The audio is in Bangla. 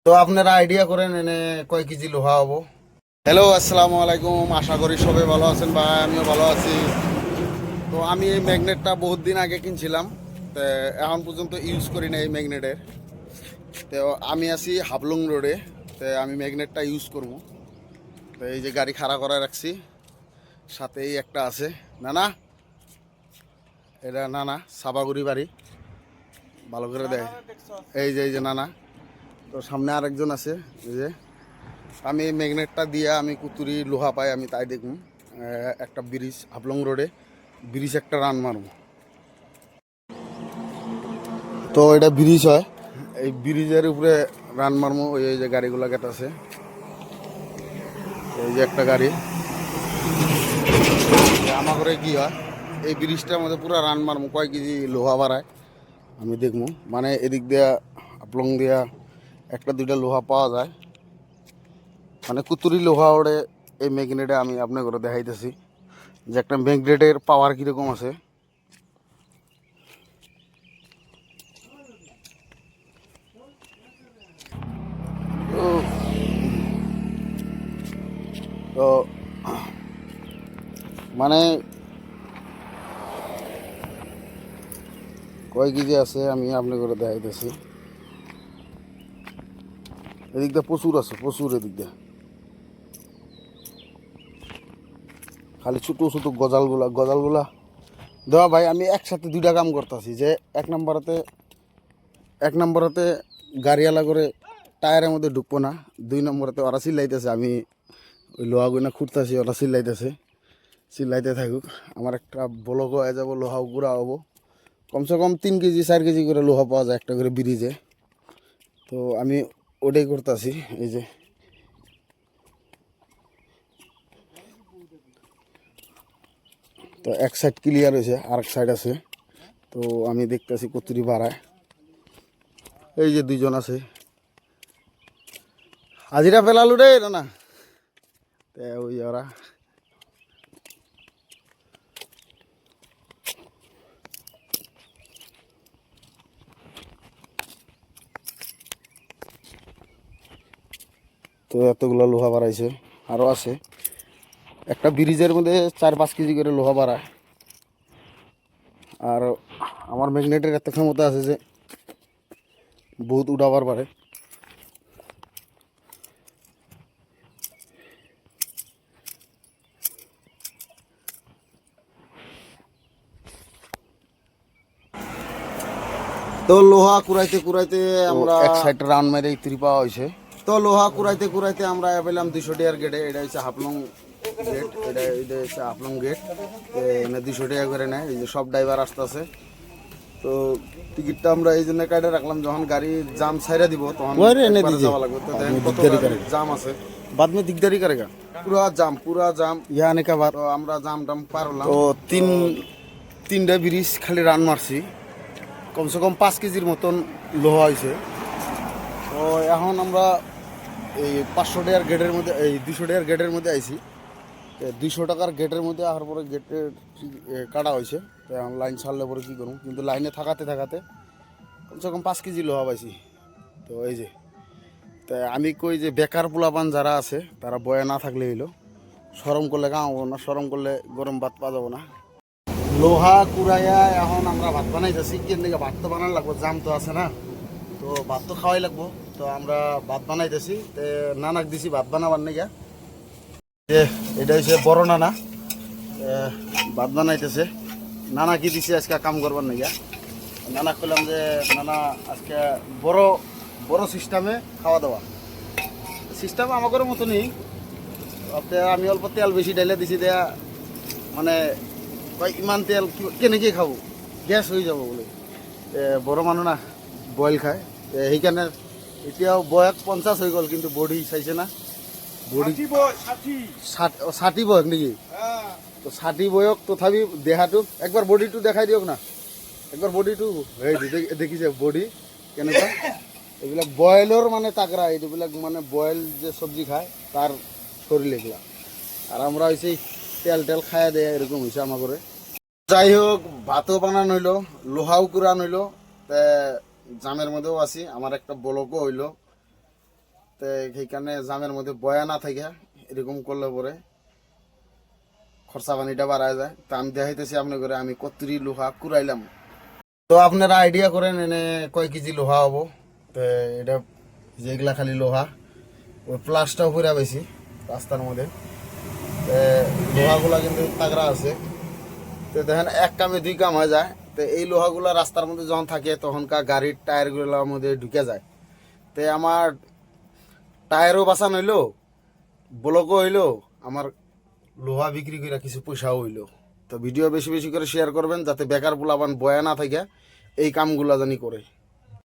তো আপনারা আইডিয়া করেন এনে কয় কেজি লোহা হবো। হ্যালো, আসসালামু আলাইকুম। আশা করি সবাই ভালো আছেন বা আমিও ভালো আছি। তো আমি এই ম্যাগনেটটা বহুত দিন আগে কিনছিলাম, তো এখন পর্যন্ত ইউজ করি না এই ম্যাগনেটের। তো আমি আছি হাবলং রোডে, তো আমি ম্যাগনেটটা ইউজ করবো। তো এই যে গাড়ি খাড়া করে রাখছি, সাথেই একটা আছে নানা, এটা নানা সাবাগুড়ি বাড়ি, ভালো করে দেয়। এই যে নানা। তো সামনে আরেকজন আছে। এই যে আমি এই ম্যাগনেটটা দিয়ে আমি কুতুরি লোহা পাই, আমি তাই দেখুন। একটা ব্রিজ হাবলং রোডে ব্রিজ একটা রান মারব। তো এটা ব্রিজ হয়, এই ব্রিজের উপরে রান মারবো। ওই যে গাড়িগুলো আছে, এই যে একটা গাড়ি আমার করে কি হয়, এই ব্রিজটার মধ্যে পুরো রান মারবো। কয় কেজি লোহা বাড়ায় আমি দেখবো। মানে এদিক দিয়া হাবলং দিয়া একটা দুইটা লোহা পাওয়া যায়, মানে কুতুরি লোহা ওড়ে এই ম্যাগনেটে। আমি আপনার করে দেখাইতেছি যে একটা ম্যাগনেটের পাওয়ার কীরকম আছে। তো তো মানে কয় কেজি আছে আমি আপনি করে দেখাইতেছি। এদিক দিয়ে প্রচুর আছে, প্রচুর। এদিক দিয়ে খালি ছোটো ছোটো গজালগুলা দেওয়া ভাই। আমি একসাথে দুইটা কাম করতেছি, যে এক নম্বরতে গাড়িওয়ালা করে টায়ারের মধ্যে ঢুকবো না, 2 নম্বরতে ওরা চিল্লাইতেছে, আমি ওই লোহা গুনা খুঁড়তেছি, ওরা চিল্লাইতে থাকুক। আমার একটা ব্লক হয়ে যাবো, লোহাও গুঁড়া হবো। কমসে কম 3 কেজি 4 কেজি করে লোহা পাওয়া যায় একটা করে ব্রিজে। তো আমি ওটাই করতেছি। এই যে তো এক সাইড ক্লিয়ার হয়েছে, আরেক সাইড আছে। তো আমি দেখতেছি কতরি বাড়ায়। এই যে দুইজন আছে, হাজিরা ফেলালু রে না। ওই ওরা তো এতগুলো লোহা বাড়াইছে, আরও আছে। একটা ব্রিজের মধ্যে 4-5 কেজি করে লোহা বাড়ায়। আর আমার ম্যাগনেটের এত ক্ষমতা আছে যে বহুত উঠাবার পারে। তো লোহা কুড়াইতে কুড়াইতে আমরা এক সাইড রান মেরে ইত্রি পাওয়া হয়েছে। তো লোহা কুড়াইতে কুড়াইতে আমরা পেলাম 200 টাকার গেটে। এটা হচ্ছে হাফলং গেট, এটা হচ্ছে হাফলং গেট। এনে 200 টাকা করে নেয়। এই যে সব ড্রাইভার আসতেছে। তো টিকিটটা আমরা এই জন্য কাটে রাখলাম, যখন গাড়ি জাম ছাইরা দিব তখন যাওয়া লাগবে। তো দেখেন কত জাম আছে, बाद में दिकदारी करेगा। পুরা জাম ইয়া আনে কা বাদ। আমরা জাম টাম পার হলাম। তো তিনটা ব্রিজ খালি রান মারছি, কমসে কম 5 কেজির মতন লোহা হয়েছে। তো এখন আমরা এই 500 টাকার গেটের মধ্যে, এই 200 টাকার গেটের মধ্যে আইছি। 200 টাকার গেটের মধ্যে আসার পরে গেটের কাটা হয়েছে। তো এখন লাইন ছাড়লে পরে কী করুন, কিন্তু লাইনে থাকাতে থাকাতে কমসে কম 5 কেজি লোহা পাইছি। তো এই যে তা আমি কই যে বেকার পোলাপান যারা আছে তারা বয়ে না থাকলে হইলো, সরম করলে কামাবো না, সরম করলে গরম ভাত পাওয়া যাবো না। লোহা কুড়াইয়া এখন আমরা ভাত বানাইতেছি। কেন ভাত তো বানানো লাগবো, জাম তো আছে না, তো ভাত তো খাওয়াই লাগবো। তো আমরা ভাত বানাইতেছি, তো নানাক দিছি ভাত বানাবার নাকি। এটা হচ্ছে বড় নানা, ভাত বানাইতেছে। নানা কি দিছে আজকে কাম করবার নাকি। নানা কইলাম যে নানা আজকে বড় বড় সিস্টেমে খাওয়া দাওয়া। সিস্টেম আমাদের মতনই, আমি অল্প তেল বেশি ডাইলে দিছি দেয়া, মানে ইমান তেল কেনেকে খাবো, গ্যাস হয়ে যাব বলে। বড় মানুষ না, বয়েল খায়। সেইকাৰণে এতিয়াও বয়স 50 হয়ে গেল, কিন্তু বডি চাইছে না। বডি 60 বয়স নাকি? তো 60 বয়স তথাপি দেহাটো একবার বডিটো দেখাই দিয়ক না, একবার বডিটো। এই দেখিছে বডি কেনেকুৱা। এইবিলাক বয়েলৰ মানে তাকৰা, এইবিলাক মানে বয়েল যে চব্জি খায় তার শরীর এগুলা। আর আমরা হয়েছে তেল টেল খাইয়া দেয়, এরকম হয়েছে আমার করে। যাই হোক, ভাতও বানানো হইলো, লোহাও কুড়ান হইলো, জামের মধ্যেও আছি। আমার একটা ব্লকও হইলো, তো সেইখানে জামের মধ্যে বয়া না থাকে এরকম করলে পরে খরচা পানিটা বাড়ায় যায়। তো আমি দেখাইতেছি আপনি করে আমি কতরি লোহা কুড়াইলাম। তো আপনারা আইডিয়া করেন এনে কয় কেজি লোহা হবো। তো এটা যেগুলা খালি লোহা, ওই প্লাসটাও ঘুরে বেশি রাস্তার মধ্যে। লোহাগুলা কিন্তু তাগড়া আছে। তো দেখেন এক কামে দুই কাম হয়ে যায়। তো এই লোহাগুলা রাস্তার মধ্যে যখন থাকে তখনকার গাড়ির টায়ারগুলোর মধ্যে ঢুকে যায়। তো আমার টায়ারও বাঁচানো হইলো, ব্লকও হইলো, আমার লোহা বিক্রি করে কিছু পয়সাও হইলো। তো ভিডিও বেশি বেশি করে শেয়ার করবেন যাতে বেকার পোলাপান বয়া না থাকে এই কামগুলা জানি করে।